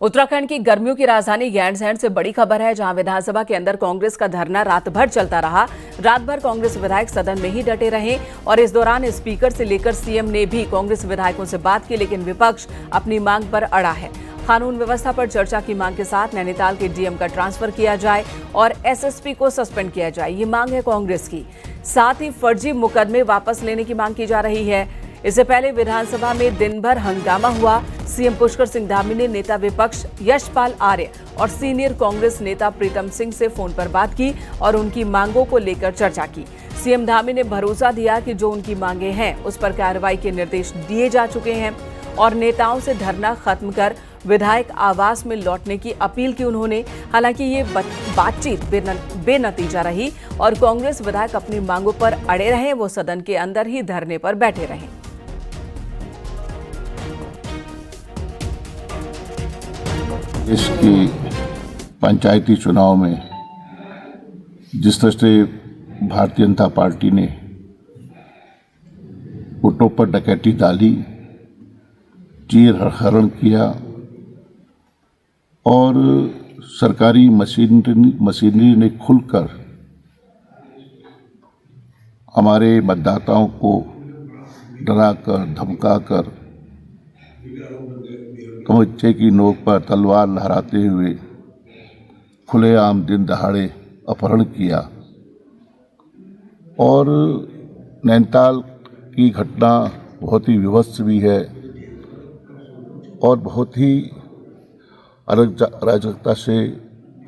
उत्तराखंड की गर्मियों की राजधानी गैंडसैंण से बड़ी खबर है, जहां विधानसभा के अंदर कांग्रेस का धरना रात भर चलता रहा। रात भर कांग्रेस विधायक सदन में ही डटे रहे और इस दौरान स्पीकर से लेकर सीएम ने भी कांग्रेस विधायकों से बात की, लेकिन विपक्ष अपनी मांग पर अड़ा है। कानून व्यवस्था पर चर्चा की मांग के साथ नैनीताल के डीएम का ट्रांसफर किया जाए और एसएसपी को सस्पेंड किया जाए, ये मांग है कांग्रेस की। साथ ही फर्जी मुकदमे वापस लेने की मांग की जा रही है। इससे पहले विधानसभा में दिन भर हंगामा हुआ। सीएम पुष्कर सिंह धामी ने नेता विपक्ष यशपाल आर्य और सीनियर कांग्रेस नेता प्रीतम सिंह से फोन पर बात की और उनकी मांगों को लेकर चर्चा की। सीएम धामी ने भरोसा दिया कि जो उनकी मांगे हैं उस पर कार्रवाई के निर्देश दिए जा चुके हैं और नेताओं से धरना खत्म कर विधायक आवास में लौटने की अपील की उन्होंने। हालांकि ये बातचीत बेनतीजा रही और कांग्रेस विधायक अपनी मांगों पर अड़े रहे, वो सदन के अंदर ही धरने पर बैठे रहे। इसकी पंचायती चुनाव में जिस तरह से भारतीय जनता पार्टी ने वोटों पर डकैती डाली, चीर-हरण किया और सरकारी मशीनरी ने खुलकर हमारे मतदाताओं को डराकर धमकाकर तमंचे की नोक पर तलवार लहराते हुए खुलेआम दिन दहाड़े अपहरण किया। और नैनीताल की घटना बहुत ही विभत्स भी है और बहुत ही अराजकता से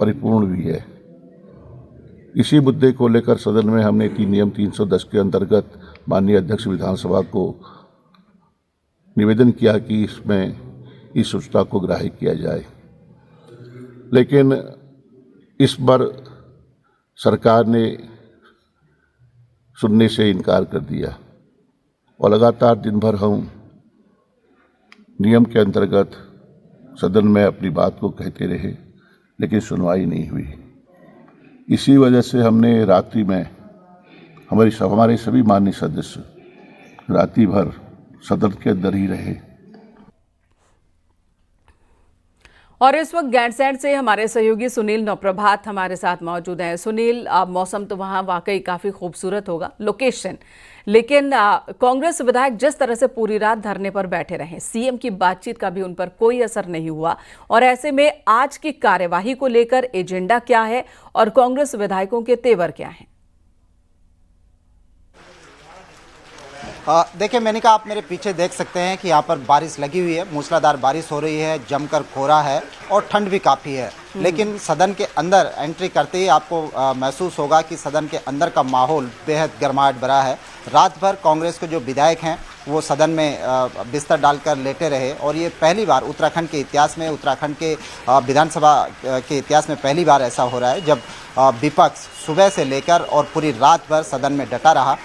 परिपूर्ण भी है। इसी मुद्दे को लेकर सदन में हमने नियम 310 के अंतर्गत माननीय अध्यक्ष विधानसभा को निवेदन किया कि इसमें इस सूचना को ग्राह्य किया जाए, लेकिन इस बार सरकार ने सुनने से इनकार कर दिया और लगातार दिन भर हम नियम के अंतर्गत सदन में अपनी बात को कहते रहे, लेकिन सुनवाई नहीं हुई। इसी वजह से हमने रात्रि में हमारे सभी माननीय सदस्य रात्रि भर सदन के अंदर ही रहे। और इस वक्त गैंडसैंण से हमारे सहयोगी सुनील नौप्रभात हमारे साथ मौजूद हैं। सुनील, मौसम तो वहां वाकई काफी खूबसूरत होगा लोकेशन, लेकिन कांग्रेस विधायक जिस तरह से पूरी रात धरने पर बैठे रहे, सीएम की बातचीत का भी उन पर कोई असर नहीं हुआ। और ऐसे में आज की कार्यवाही को लेकर एजेंडा क्या है और कांग्रेस विधायकों के तेवर क्या हैं? देखिए मेनिका, आप मेरे पीछे देख सकते हैं कि यहाँ पर बारिश लगी हुई है, मूसलाधार बारिश हो रही है, जमकर कोहरा है और ठंड भी काफ़ी है। लेकिन सदन के अंदर एंट्री करते ही आपको महसूस होगा कि सदन के अंदर का माहौल बेहद गर्माहट भरा है। रात भर कांग्रेस के जो विधायक हैं वो सदन में बिस्तर डालकर लेटे रहे और ये पहली बार उत्तराखंड के इतिहास में, उत्तराखंड के विधानसभा के इतिहास में पहली बार ऐसा हो रहा है जब विपक्ष सुबह से लेकर और पूरी रात भर सदन में डटा रहा।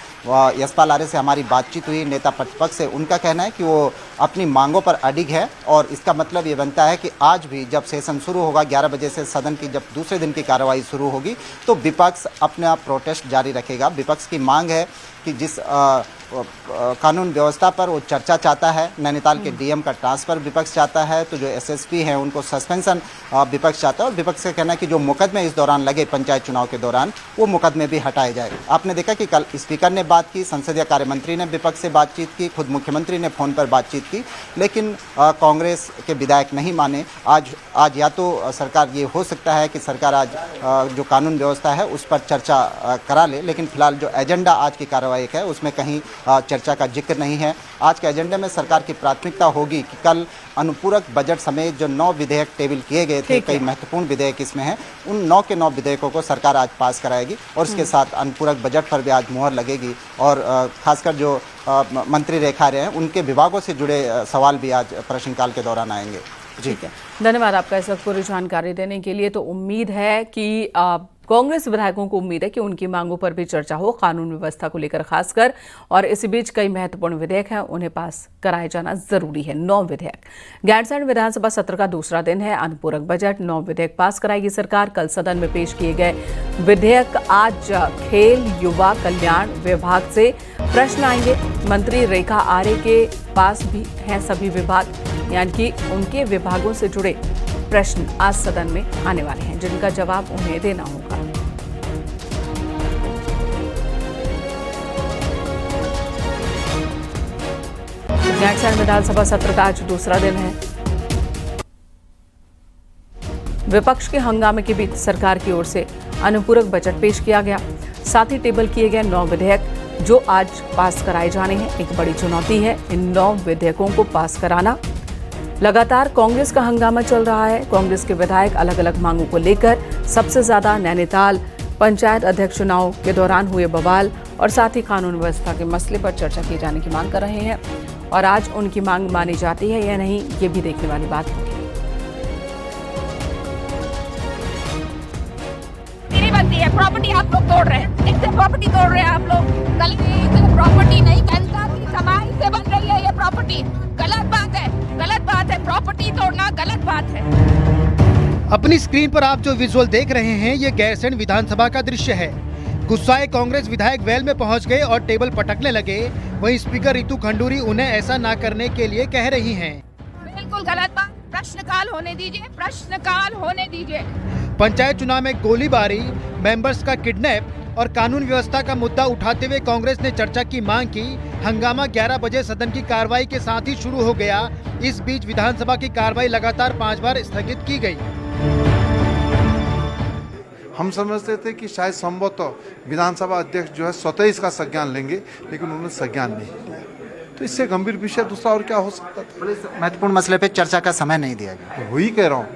यशपाल आर्य से हमारी बातचीत हुई, नेता प्रतिपक्ष से, उनका कहना है कि वो अपनी मांगों पर अडिग है और इसका मतलब ये बनता है कि आज भी जब सेशन शुरू होगा 11 बजे से सदन की जब दूसरे दिन की कार्रवाई शुरू होगी तो विपक्ष अपना प्रोटेस्ट जारी रखेगा। विपक्ष की मांग है कि जिस कानून व्यवस्था पर वो चर्चा चाहता है, नैनीताल के डीएम का ट्रांसफर विपक्ष चाहता है, तो जो एसएसपी हैं उनको सस्पेंशन विपक्ष चाहता है और विपक्ष का कहना है कि जो मुकदमे इस दौरान लगे पंचायत चुनाव के दौरान वो मुकदमे भी हटाए जाए। आपने देखा कि कल स्पीकर ने बात की, संसदीय कार्य मंत्री ने विपक्ष से बातचीत की, खुद मुख्यमंत्री ने फ़ोन पर बातचीत की, लेकिन कांग्रेस के विधायक नहीं माने। आज या तो सरकार, ये हो सकता है कि सरकार आज जो कानून व्यवस्था है उस पर चर्चा करा ले, लेकिन फिलहाल जो एजेंडा आज की कार्रवाई है उसमें कहीं चर्चा का जिक्र नहीं है। आज के एजेंडे में सरकार की प्राथमिकता होगी कि कल अनुपूरक बजट समेत जो 9 विधेयक टेबल किए गए थे, कई महत्वपूर्ण विधेयक इसमें हैं, उन 9 के 9 विधेयकों को सरकार आज पास कराएगी और इसके साथ अनुपूरक बजट पर भी आज मुहर लगेगी और खासकर जो मंत्री रेखा रहे हैं उनके विभागों से जुड़े सवाल भी आज प्रश्नकाल के दौरान आएंगे। ठीक है, धन्यवाद आपका इस वक्त पूरी जानकारी देने के लिए। तो उम्मीद है कि कांग्रेस विधायकों को उम्मीद है कि उनकी मांगों पर भी चर्चा हो, कानून व्यवस्था को लेकर खासकर, और इसी बीच कई महत्वपूर्ण विधेयक हैं, उन्हें पास कराया जाना जरूरी है। 9 विधेयक। गैंडसैंण विधानसभा सत्र का दूसरा दिन है, अनुपूरक बजट, 9 विधेयक पास कराएगी सरकार। कल सदन में पेश किए गए विधेयक आज खेल युवा कल्याण विभाग से प्रश्न आएंगे। मंत्री रेखा आर्य के पास भी हैं सभी विभाग, यानी कि उनके विभागों से जुड़े प्रश्न आज सदन में आने वाले हैं, जिनका जवाब उन्हें देना होगा। गैरसैंण विधानसभा सत्र का आज दूसरा दिन है। विपक्ष के हंगामे के बीच सरकार की ओर से अनुपूरक बजट पेश किया गया। साथ ही टेबल किए गए 9 विधेयक जो आज पास कराए जाने हैं। एक बड़ी चुनौती है इन 9 विधेयकों को पास कराना। लगातार कांग्रेस का हंगामा चल रहा है। कांग्रेस के विधायक अलग अलग मांगों को लेकर सबसे ज्यादा नैनीताल पंचायत अध्यक्ष चुनाव के दौरान हुए बवाल और साथ ही कानून व्यवस्था के मसले पर चर्चा किए जाने की मांग कर रहे हैं। और आज उनकी मांग मानी जाती है या नहीं, ये भी देखने वाली बात होगी। बनती है प्रॉपर्टी आप लोग तोड़ रहे हैं, इससे प्रॉपर्टी तोड़ रहे हैं आप लोग। कल प्रॉपर्टी नहीं, जनता की कमाई से बन रही है ये प्रॉपर्टी। गलत बात है, प्रॉपर्टी तोड़ना गलत बात है। अपनी स्क्रीन पर आप जो विजुअल देख रहे हैं ये गैरसैंण विधानसभा का दृश्य है। गुस्साए कांग्रेस विधायक वेल में पहुंच गए और टेबल पटकने लगे। वहीं स्पीकर रितु खंडूरी उन्हें ऐसा ना करने के लिए कह रही हैं। बिल्कुल गलत बात, प्रश्नकाल होने दीजिए, प्रश्नकाल होने दीजिए। पंचायत चुनाव में गोलीबारी, मेंबर्स का किडनैप और कानून व्यवस्था का मुद्दा उठाते हुए कांग्रेस ने चर्चा की मांग की। हंगामा 11 बजे सदन की कार्रवाई के साथ ही शुरू हो गया। इस बीच विधानसभा की कार्रवाई लगातार 5 बार स्थगित की गई। हम समझते थे कि शायद संभवतः विधानसभा अध्यक्ष जो है स्वतः इसका संज्ञान लेंगे, लेकिन उन्होंने संज्ञान नहीं लिया। तो इससे गंभीर विषय दूसरा और क्या हो सकता था। महत्वपूर्ण मसले पे चर्चा का समय नहीं दिया गया। वही कह रहा हूँ,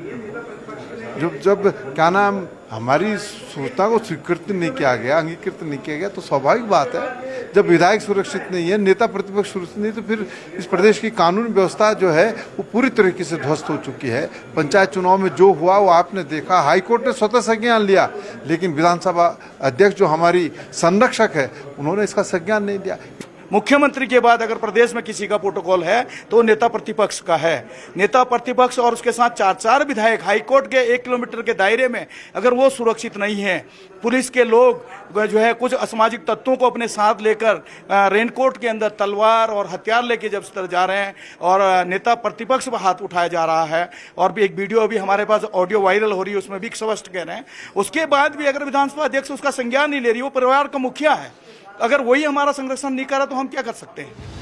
जब क्या नाम हमारी सूचना को स्वीकृत नहीं किया गया, अंगीकृत नहीं किया गया, तो स्वाभाविक बात है जब विधायक सुरक्षित नहीं है, नेता प्रतिपक्ष सुरक्षित नहीं, तो फिर इस प्रदेश की कानून व्यवस्था जो है वो पूरी तरीके से ध्वस्त हो चुकी है। पंचायत चुनाव में जो हुआ वो आपने देखा, हाईकोर्ट ने स्वतः संज्ञान लिया, लेकिन विधानसभा अध्यक्ष जो हमारी संरक्षक है उन्होंने इसका संज्ञान नहीं लिया। मुख्यमंत्री के बाद अगर प्रदेश में किसी का प्रोटोकॉल है तो नेता प्रतिपक्ष का है। नेता प्रतिपक्ष और उसके साथ 4 विधायक हाईकोर्ट के 1 किलोमीटर के दायरे में अगर वो सुरक्षित नहीं है, पुलिस के लोग जो है कुछ असामाजिक तत्वों को अपने साथ लेकर रेनकोट के अंदर तलवार और हथियार लेके जब तरह जा रहे हैं और नेता प्रतिपक्ष पर हाथ उठाया जा रहा है, और भी एक वीडियो अभी हमारे पास ऑडियो वायरल हो रही है, उसमें भी स्पष्ट कह रहे हैं। उसके बाद भी अगर विधानसभा अध्यक्ष उसका संज्ञान नहीं ले रही, वो परिवार का मुखिया है, अगर वही हमारा संरक्षण नहीं करा तो हम क्या कर सकते हैं।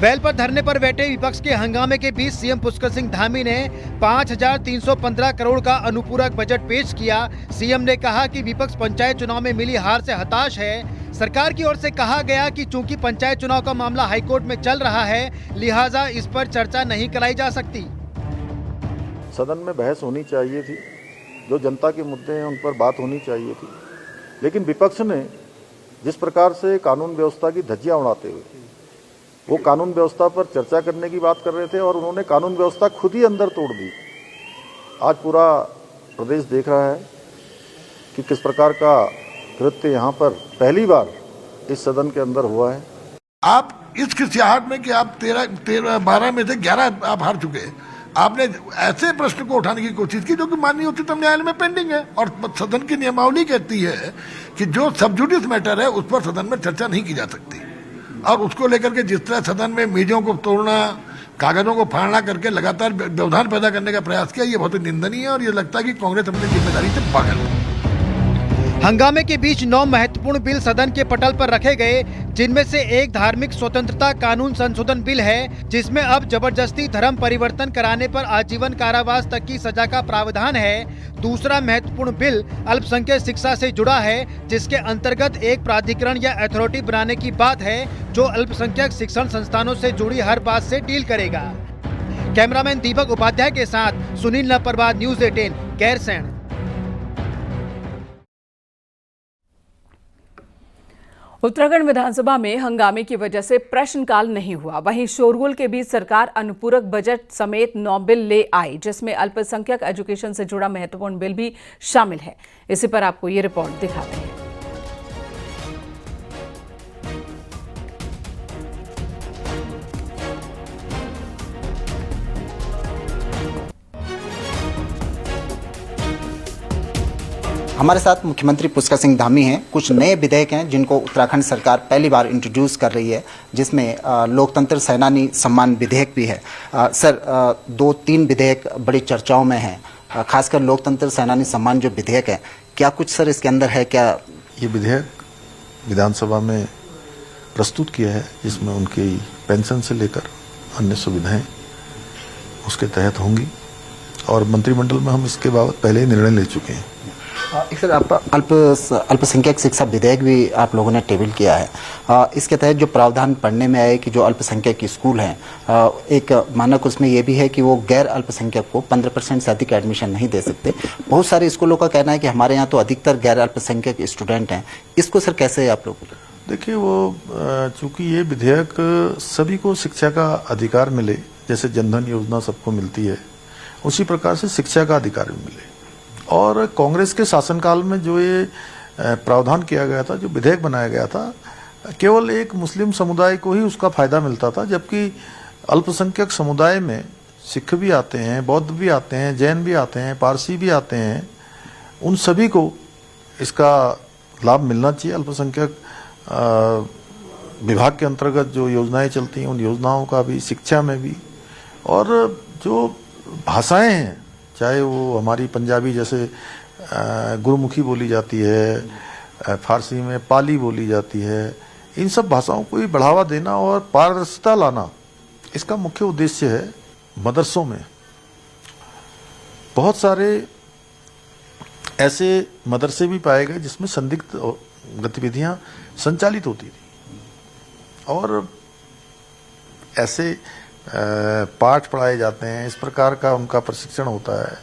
बैल पर धरने पर बैठे विपक्ष के हंगामे के बीच सीएम पुष्कर सिंह धामी ने 5,315 करोड़ का अनुपूरक बजट पेश किया। सीएम ने कहा कि विपक्ष पंचायत चुनाव में मिली हार से हताश है। सरकार की ओर से कहा गया कि चूंकि पंचायत चुनाव का मामला हाईकोर्ट में चल रहा है, लिहाजा इस पर चर्चा नहीं कराई जा सकती। सदन में बहस होनी चाहिए थी, जो जनता के मुद्दे हैं उन पर बात होनी चाहिए थी, लेकिन विपक्ष ने जिस प्रकार से कानून व्यवस्था की धज्जियां उड़ाते हुए वो कानून व्यवस्था पर चर्चा करने की बात कर रहे थे और उन्होंने कानून व्यवस्था खुद ही अंदर तोड़ दी। आज पूरा प्रदेश देख रहा है कि किस प्रकार का कृत्य यहाँ पर पहली बार इस सदन के अंदर हुआ है। आप इस खिसियाहट में कि आप 12 में से 11 आप हार चुके हैं, आपने ऐसे प्रश्न को उठाने की कोशिश की जो कि माननीय उच्चतम न्यायालय में पेंडिंग है, और सदन की नियमावली कहती है कि जो सब जुडिस मैटर है उस पर सदन में चर्चा नहीं की जा सकती। और उसको लेकर के जिस तरह सदन में मेजों को तोड़ना, कागजों को फाड़ना करके लगातार व्यवधान पैदा करने का प्रयास किया, ये बहुत ही निंदनीय है और ये लगता है कि कांग्रेस अपनी जिम्मेदारी से बाहर है। हंगामे के बीच 9 महत्वपूर्ण बिल सदन के पटल पर रखे गए, जिनमें से एक धार्मिक स्वतंत्रता कानून संशोधन बिल है, जिसमें अब जबरदस्ती धर्म परिवर्तन कराने पर आजीवन कारावास तक की सजा का प्रावधान है। दूसरा महत्वपूर्ण बिल अल्पसंख्यक शिक्षा से जुड़ा है, जिसके अंतर्गत एक प्राधिकरण या अथॉरिटी बनाने की बात है जो अल्पसंख्यक शिक्षण संस्थानों से जुड़ी हर बात से डील करेगा। कैमरामैन दीपक उपाध्याय के साथ सुनील नरपरवाद, न्यूज़ 18, गैरसैंण। उत्तराखंड विधानसभा में हंगामे की वजह से प्रश्नकाल नहीं हुआ। वहीं शोरगुल के बीच सरकार अनुपूरक बजट समेत 9 बिल ले आई, जिसमें अल्पसंख्यक एजुकेशन से जुड़ा महत्वपूर्ण बिल भी शामिल है। इसी पर आपको ये रिपोर्ट दिखाते हैं। हमारे साथ मुख्यमंत्री पुष्कर सिंह धामी हैं। कुछ नए विधेयक हैं जिनको उत्तराखंड सरकार पहली बार इंट्रोड्यूस कर रही है, जिसमें लोकतंत्र सेनानी सम्मान विधेयक भी है। सर, 2-3 विधेयक बड़ी चर्चाओं में हैं, खासकर लोकतंत्र सेनानी सम्मान जो विधेयक है, क्या कुछ सर इसके अंदर है? क्या ये विधेयक विधानसभा में प्रस्तुत किया है, जिसमें उनकी पेंशन से लेकर अन्य सुविधाएं उसके तहत होंगी और मंत्रिमंडल में हम इसके बाबत पहले ही निर्णय ले चुके हैं। एक सर, आप अल्पसंख्यक शिक्षा विधेयक भी आप लोगों ने टेबल किया है। इसके तहत जो प्रावधान पढ़ने में आए कि जो अल्पसंख्यक स्कूल हैं, एक मानक उसमें ये भी है कि वो गैर अल्पसंख्यक को 15% से अधिक एडमिशन नहीं दे सकते। बहुत सारे स्कूलों का कहना है कि हमारे यहाँ तो अधिकतर गैर अल्पसंख्यक स्टूडेंट हैं। इसको सर कैसे आप लोग? देखिए, वो चूंकि ये विधेयक सभी को शिक्षा का अधिकार मिले, जैसे जनधन योजना सबको मिलती है, उसी प्रकार से शिक्षा का अधिकार भी मिले। और कांग्रेस के शासनकाल में जो ये प्रावधान किया गया था, जो विधेयक बनाया गया था, केवल एक मुस्लिम समुदाय को ही उसका फायदा मिलता था, जबकि अल्पसंख्यक समुदाय में सिख भी आते हैं, बौद्ध भी आते हैं, जैन भी आते हैं, पारसी भी आते हैं। उन सभी को इसका लाभ मिलना चाहिए। अल्पसंख्यक विभाग के अंतर्गत जो योजनाएं चलती हैं, उन योजनाओं का भी, शिक्षा में भी। और जो भाषाएं हैं, चाहे वो हमारी पंजाबी जैसे गुरमुखी बोली जाती है, फारसी में पाली बोली जाती है, इन सब भाषाओं को भी बढ़ावा देना और पारदर्शिता लाना, इसका मुख्य उद्देश्य है। मदरसों में बहुत सारे ऐसे मदरसे भी पाए गए जिसमें संदिग्ध गतिविधियां संचालित होती थी और ऐसे पाठ पढ़ाए जाते हैं, इस प्रकार का उनका प्रशिक्षण होता है,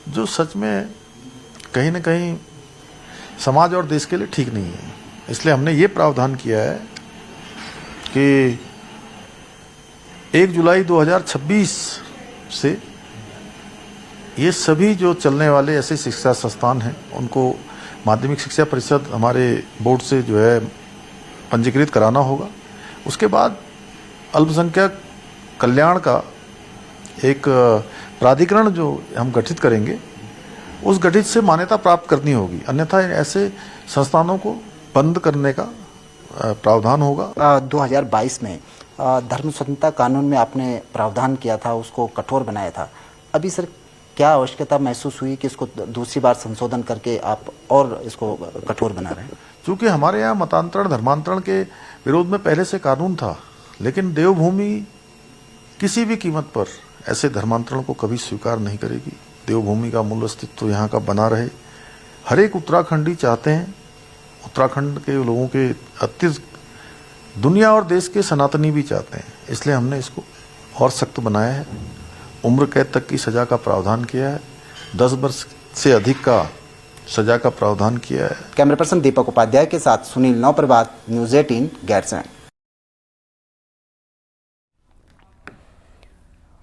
जो सच में कहीं न कहीं समाज और देश के लिए ठीक नहीं है। इसलिए हमने ये प्रावधान किया है कि 1 जुलाई 2026 से ये सभी जो चलने वाले ऐसे शिक्षा संस्थान हैं, उनको माध्यमिक शिक्षा परिषद हमारे बोर्ड से जो है पंजीकृत कराना होगा। उसके बाद अल्पसंख्यक कल्याण का एक प्राधिकरण जो हम गठित करेंगे, उस गठित से मान्यता प्राप्त करनी होगी, अन्यथा ऐसे संस्थानों को बंद करने का प्रावधान होगा। 2022 में धर्म स्वतंत्रता कानून में आपने प्रावधान किया था, उसको कठोर बनाया था। अभी सर क्या आवश्यकता महसूस हुई कि इसको दूसरी बार संशोधन करके आप और इसको कठोर बना रहे हैं? चूँकि हमारे यहाँ मतांतरण धर्मांतरण के विरोध में पहले से कानून था, लेकिन देवभूमि किसी भी कीमत पर ऐसे धर्मांतरण को कभी स्वीकार नहीं करेगी। देवभूमि का मूल अस्तित्व यहाँ का बना रहे। हर एक उत्तराखंडी चाहते हैं, उत्तराखंड के लोगों के अतिरिक्त दुनिया और देश के सनातनी भी चाहते हैं। इसलिए हमने इसको और सख्त बनाया है। उम्र कैद तक की सजा का प्रावधान किया है, 10 वर्ष से अधिक का सजा का प्रावधान किया है। कैमरा पर्सन दीपक उपाध्याय के साथ सुनील नौप्रभात, न्यूज़ 18 गैरसैंण।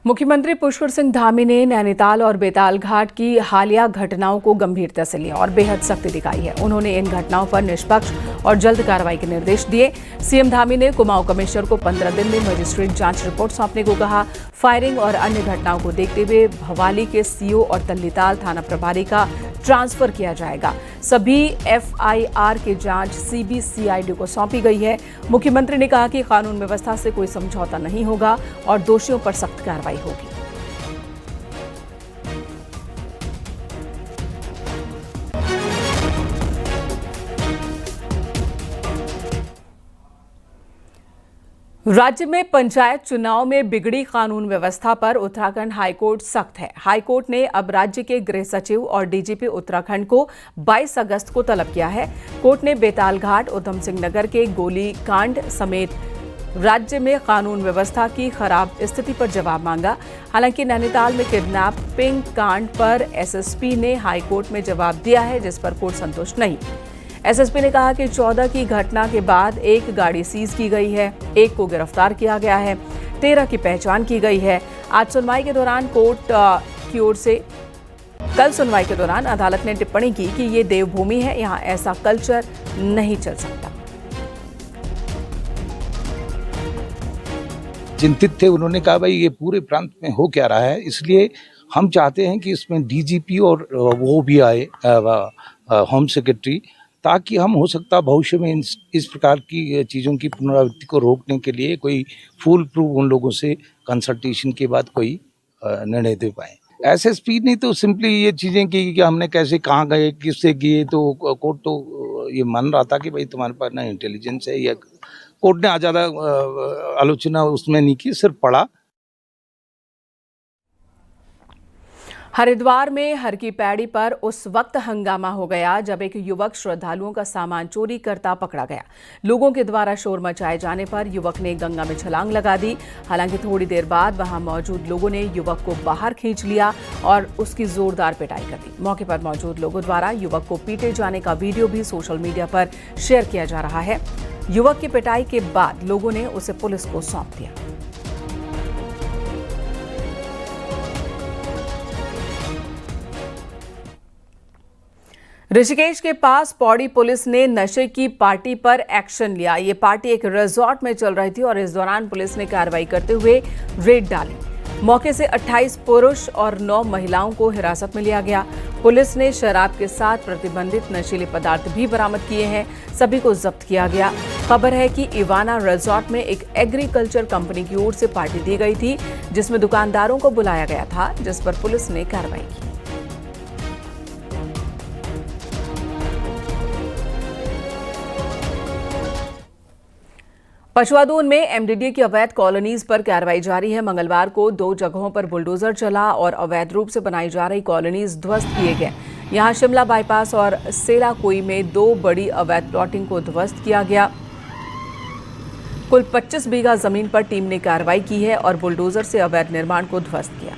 मुख्यमंत्री पुष्कर सिंह धामी ने नैनीताल और बेताल घाट की हालिया घटनाओं को गंभीरता से लिया और बेहद सख्ती दिखाई है। उन्होंने इन घटनाओं पर निष्पक्ष और जल्द कार्रवाई के निर्देश दिए। सीएम धामी ने कुमाऊं कमिश्नर को 15 दिन में मजिस्ट्रेट जांच रिपोर्ट सौंपने को कहा। फायरिंग और अन्य घटनाओं को देखते हुए भवाली के सीओ और तल्लीताल थाना प्रभारी का ट्रांसफर किया जाएगा। सभी एफआईआर की जांच सीबीसीआईडी को सौंपी गई है। मुख्यमंत्री ने कहा कि कानून व्यवस्था से कोई समझौता नहीं होगा और दोषियों पर सख्त कार्रवाई होगी। राज्य में पंचायत चुनाव में बिगड़ी कानून व्यवस्था पर उत्तराखंड हाईकोर्ट सख्त है। हाईकोर्ट ने अब राज्य के गृह सचिव और डीजीपी उत्तराखंड को 22 अगस्त को तलब किया है। कोर्ट ने बेताल घाट, उधम सिंह नगर के गोली कांड समेत राज्य में कानून व्यवस्था की खराब स्थिति पर जवाब मांगा। हालांकि नैनीताल में किडनैपिंग कांड पर एसएसपी ने हाईकोर्ट में जवाब दिया है, जिस पर कोर्ट संतुष्ट नहीं। एसएसपी ने कहा कि 14 की घटना के बाद एक गाड़ी सीज की गई है, एक को गिरफ्तार किया गया है, 13 की पहचान की गई है। आज सुनवाई के दौरान कोर्ट की ओर से कल सुनवाई के दौरान अदालत ने टिप्पणी की कि ये देवभूमि है, यहाँ ऐसा कल्चर नहीं चल सकता। चिंतित थे, उन्होंने कहा भाई ये पूरे प्रांत में हो क्या रहा है, इसलिए हम चाहते हैं कि इसमें डीजीपी और वो भी आए, होम सेक्रेटरी, ताकि हम हो सकता भविष्य में इस प्रकार की चीज़ों की पुनरावृत्ति को रोकने के लिए कोई फुल प्रूफ उन लोगों से कंसल्टेशन के बाद कोई निर्णय दे पाए। एसएसपी ने तो सिंपली ये चीज़ें की कि हमने कैसे कहाँ गए, किससे किए, तो कोर्ट तो ये मान रहा था कि भाई तुम्हारे पास ना इंटेलिजेंस है, या कोर्ट ने ज़्यादा आलोचना उसमें नहीं की, सिर्फ पढ़ा। हरिद्वार में हर की पैड़ी पर उस वक्त हंगामा हो गया जब एक युवक श्रद्धालुओं का सामान चोरी करता पकड़ा गया। लोगों के द्वारा शोर मचाए जाने पर युवक ने गंगा में छलांग लगा दी। हालांकि थोड़ी देर बाद वहां मौजूद लोगों ने युवक को बाहर खींच लिया और उसकी जोरदार पिटाई कर दी। मौके पर मौजूद लोगों द्वारा युवक को पीटे जाने का वीडियो भी सोशल मीडिया पर शेयर किया जा रहा है। युवक की पिटाई के बाद लोगों ने उसे पुलिस को सौंप दिया। ऋषिकेश के पास पौड़ी पुलिस ने नशे की पार्टी पर एक्शन लिया। ये पार्टी एक रिजॉर्ट में चल रही थी और इस दौरान पुलिस ने कार्रवाई करते हुए रेड डाली। मौके से 28 पुरुष और 9 महिलाओं को हिरासत में लिया गया। पुलिस ने शराब के साथ प्रतिबंधित नशीले पदार्थ भी बरामद किए हैं। सभी को जब्त किया गया। खबर है कि इवाना रिजॉर्ट में एक एग्रीकल्चर कंपनी की ओर से पार्टी दी गई थी, जिसमें दुकानदारों को बुलाया गया था, जिस पर पुलिस ने कार्रवाई की। पछुआदून में एमडीडीए की अवैध कॉलोनीज पर कार्रवाई जारी है। मंगलवार को 2 जगहों पर बुलडोजर चला और अवैध रूप से बनाई जा रही कॉलोनीज ध्वस्त किए गए। यहां शिमला बाईपास और सेलाकुई में 2 बड़ी अवैध प्लॉटिंग को ध्वस्त किया गया। कुल 25 बीघा जमीन पर टीम ने कार्रवाई की है और बुलडोजर से अवैध निर्माण को ध्वस्त किया।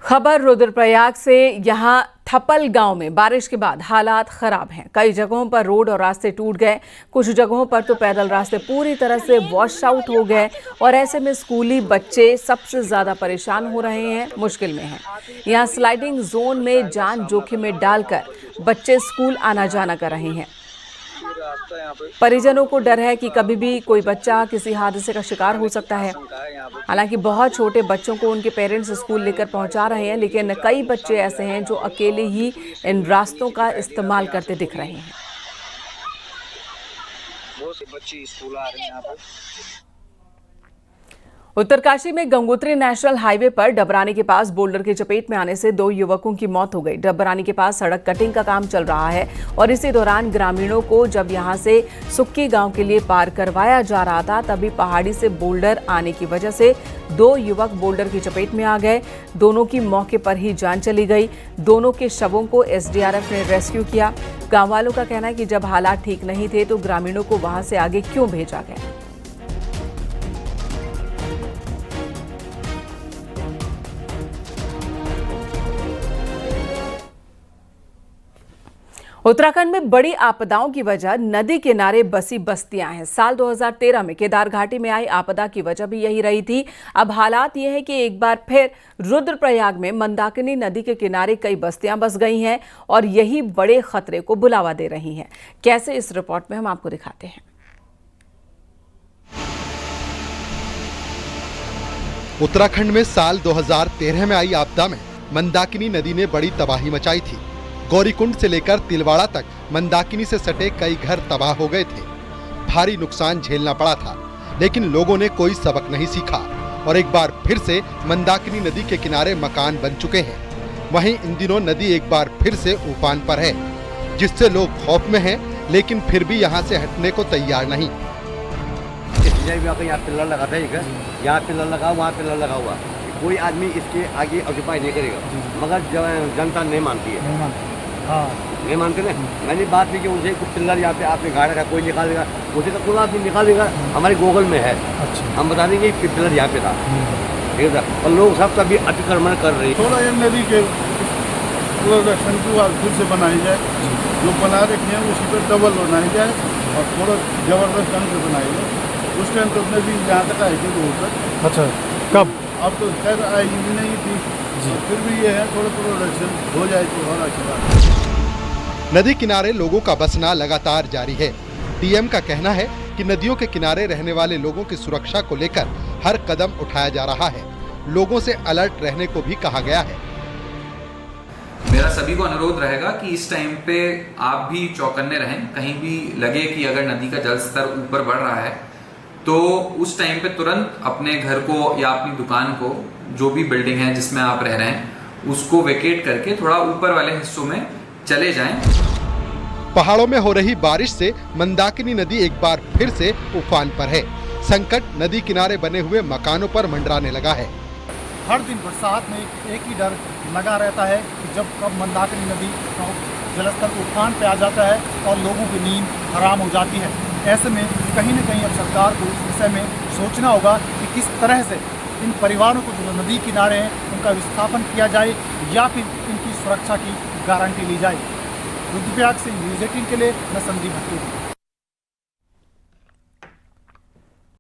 खबर रुद्रप्रयाग से। यहां थपल गांव में बारिश के बाद हालात खराब हैं। कई जगहों पर रोड और रास्ते टूट गए। कुछ जगहों पर तो पैदल रास्ते पूरी तरह से वॉश आउट हो गए और ऐसे में स्कूली बच्चे सबसे ज्यादा परेशान हो रहे हैं, मुश्किल में हैं। यहां स्लाइडिंग जोन में जान जोखिम में डालकर बच्चे स्कूल आना जाना कर रहे हैं। परिजनों को डर है कि कभी भी कोई बच्चा किसी हादसे का शिकार हो सकता है। हालांकि बहुत छोटे बच्चों को उनके पेरेंट्स स्कूल लेकर पहुंचा रहे हैं, लेकिन कई बच्चे ऐसे हैं जो अकेले ही इन रास्तों का इस्तेमाल करते दिख रहे हैं। बहुत से बच्चे स्कूल आ रहे हैं यहाँ पर। उत्तरकाशी में गंगोत्री नेशनल हाईवे पर डबरानी के पास बोल्डर की चपेट में आने से 2 युवकों की मौत हो गई। डबरानी के पास सड़क कटिंग का काम चल रहा है और इसी दौरान ग्रामीणों को जब यहां से सुक्की गांव के लिए पार करवाया जा रहा था, तभी पहाड़ी से बोल्डर आने की वजह से 2 युवक बोल्डर की चपेट में आ गए। दोनों की मौके पर ही जान चली गई। दोनों के शवों को एसडीआरएफ ने रेस्क्यू किया। गाँव वालों का कहना है कि जब हालात ठीक नहीं थे तो ग्रामीणों को वहां से आगे क्यों भेजा गया। उत्तराखंड में बड़ी आपदाओं की वजह नदी किनारे बसी बस्तियां हैं। साल 2013 में केदार घाटी में आई आपदा की वजह भी यही रही थी। अब हालात ये है कि एक बार फिर रुद्रप्रयाग में मंदाकिनी नदी के किनारे कई बस्तियां बस गई हैं और यही बड़े खतरे को बुलावा दे रही हैं। कैसे, इस रिपोर्ट में हम आपको दिखाते हैं। उत्तराखंड में साल 2013 में आई आपदा में मंदाकिनी नदी ने बड़ी तबाही मचाई थी। गौरीकुंड से लेकर तिलवाड़ा तक मंदाकिनी से सटे कई घर तबाह हो गए थे। भारी नुकसान झेलना पड़ा था, लेकिन लोगों ने कोई सबक नहीं सीखा और एक बार फिर से मंदाकिनी नदी के किनारे मकान बन चुके हैं। वहीं इन दिनों नदी एक बार फिर से उफान पर है, जिससे लोग खौफ में हैं, लेकिन फिर भी यहाँ से हटने को तैयार नहीं। यहाँ पिलर लगा था, यहाँ पिलर लगा, वहाँ पिलर लगा हुआ, कोई आदमी इसके आगे ऑक्यूपाई नहीं करेगा, मगर जनता नहीं मानती है। नहीं मानते ना। मैंने बात की कि उनसे कुछ पिलर यहाँ पे आपने गाड़ा रखा, कोई निकालेगा, उसे तो कोई आदमी निकालेगा, हमारे गूगल में है। अच्छा। हम बता देंगे कि पिलर यहाँ पे था, ठीक है। और लोग सब तभी अतिक्रमण कर रहे हैं। थोड़ा ये नदी के प्रोडक्शन की फिर से बनाई जाए, जो बना रखे हैं उसी पर डबल बनाई जाए और थोड़ा जबरदस्त ढंग से बनाई जाए। उस टाइम तो नदी यहाँ तक आई थी रोड तक। अच्छा, कब? अब तो खैर आई भी नहीं थी, फिर भी ये है थोड़ा प्रोडक्शन हो जाए तो और अच्छी बात है। नदी किनारे लोगों का बसना लगातार जारी है। डीएम का कहना है कि नदियों के किनारे रहने वाले लोगों की सुरक्षा को लेकर हर कदम उठाया जा रहा है। लोगों से अलर्ट रहने को भी कहा गया है। मेरा सभी को अनुरोध रहेगा कि इस टाइम पे आप भी चौकन्ने रहें। कहीं भी लगे कि अगर नदी का जल स्तर ऊपर बढ़ रहा है तो उस टाइम पे तुरंत अपने घर को या अपनी दुकान को, जो भी बिल्डिंग है जिसमें आप रह रहे हैं, उसको वेकेट करके थोड़ा ऊपर वाले हिस्सों में चले जाएं। पहाड़ों में हो रही बारिश से मंदाकिनी नदी एक बार फिर से उफान पर है। संकट नदी किनारे बने हुए मकानों पर मंडराने लगा है। हर दिन बरसात में एक ही डर लगा रहता है कि जब कब मंदाकिनी नदी का जलस्तर उफान पे आ जाता है और लोगों की नींद हराम हो जाती है। ऐसे में कहीं न कहीं अब सरकार को इस विषय में सोचना होगा कि किस तरह से इन परिवारों को जो नदी किनारे हैं उनका विस्थापन किया जाए या फिर इनकी सुरक्षा की गारंटी ली जाए। रुद्रप्रयाग से न्यूज़ 18 के लिए मैं संदीप भट्टी।